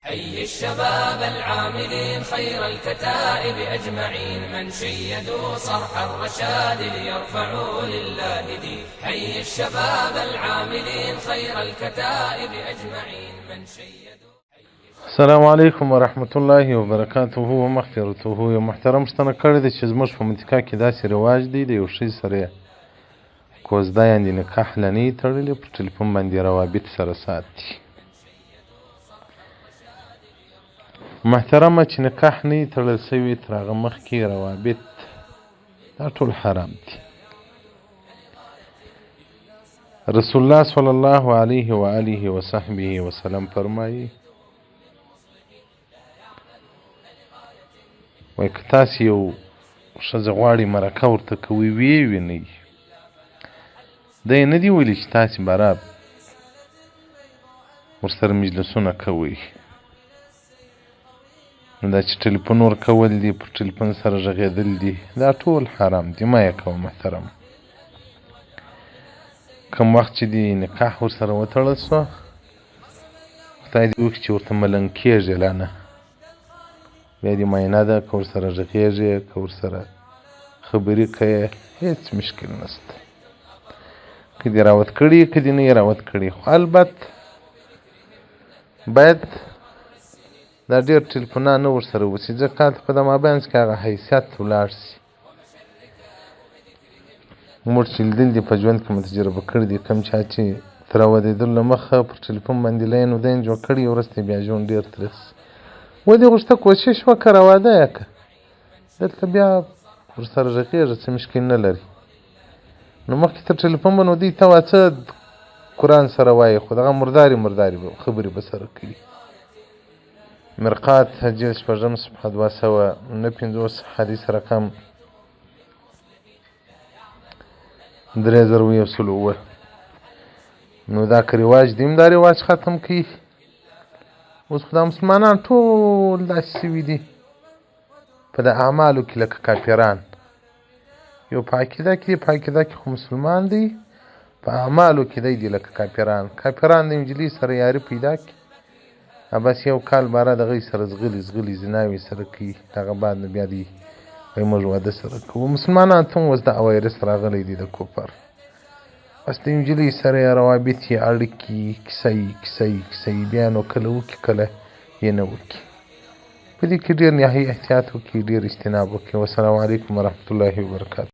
حي الشباب العاملين خير الكتائب أجمعين، من شيدوا صرح الرشاد ليرفعوا لله دين. حي الشباب العاملين خير الكتائب أجمعين، من شيدوا. السلام علیکم ورحمت الله وبرکاته و مغفرته. یو محترم شتنه کړی دی چې زموږ په منطقه کې داسې رواج دی د یو ښځې سره کوزده یعنې نکاح لنۍ تړلې پر ټلیفون باندې روابط سره ساتي. محترمه چې نکاح نه تړل سوي تر هغه مخکې روابط دا ټول حرام دي. رسول الله صلی الله علیه و آله و صحبه وسلم فرمایي وایي که تاسې یو ښځه غواړئ مرکه ورته کوئ ویې وینئ، دی نه دي ویلي چې تاسې به ورسره مجلسونه کوئ. نو دا چې ټلیفون ورکول دي، پر ټلیفون سره غږېدل دي، دا ټول حرام دي، مه یې کوه محترم. کوم وخت چې دې نکاح ورسره وتړل سوه، خدای دې وکړي چې ورته ملنګ کېږې لا نه، بیا دې معاینه ده، که ورسره غږېږې، که ورسره خبرې کوې، هېڅ مشکل نشته. که دې راوت کړي، که دې نه یې راوت کړي، خو البت باید دا ډېر ټلیفونان نه ورسره وسي، ځکه هلته په د مابینځ کې هغه حیثیت ولاړ سي. موږ چې لیدل دي په ژوند کې مو تجربه کړي دي، کوم چا چې تر راودېدلو له مخه پر ټلیفون باندې لین ودین جوړ کړي، وروسته بیا ژوند ډېر تریخ سي. ودې غوښته کوشش وکړه راواده یې کړه، دلته بیا ورسره غږېږه، څه مشکل نه لري. نو مخکې تر ټلیفون به نو دوی ته وا څه قرآن سره وایي، خو دغه مردارې خبرې به سره کوي. مرقات جلد شپږم صفحه 259 حدیث رقم 3107. نو دا که رواج دیم دا رواج ختم کړي. اوس خو دا مسلمانان ټول داسې سوي دي په د اعمالو کې لکه کافران. یو په عقیده کې خو مسلمان دی، په اعمالو کې دی لکه کافران. کافران د نجلۍ سره یاري پیدا کړي، بس یو کال باره د هغوی سره زغلي زناوې سره کوي، هغه بعد نه بیا دی وایي موږ واده سره کوو. مسلمانان ته هم اوس دا وایرس راغلی دی د کفر، بس د نجلۍ سره یې روابط یې اړیکې کیسه یي بیا نو کله وکړي کله یې نه وکړي. په دې کې ډېر نهایي احتیاط وکړي، ډېر اجتناب وکړي. والسلام علیکم ورحمة الله وبرکاته.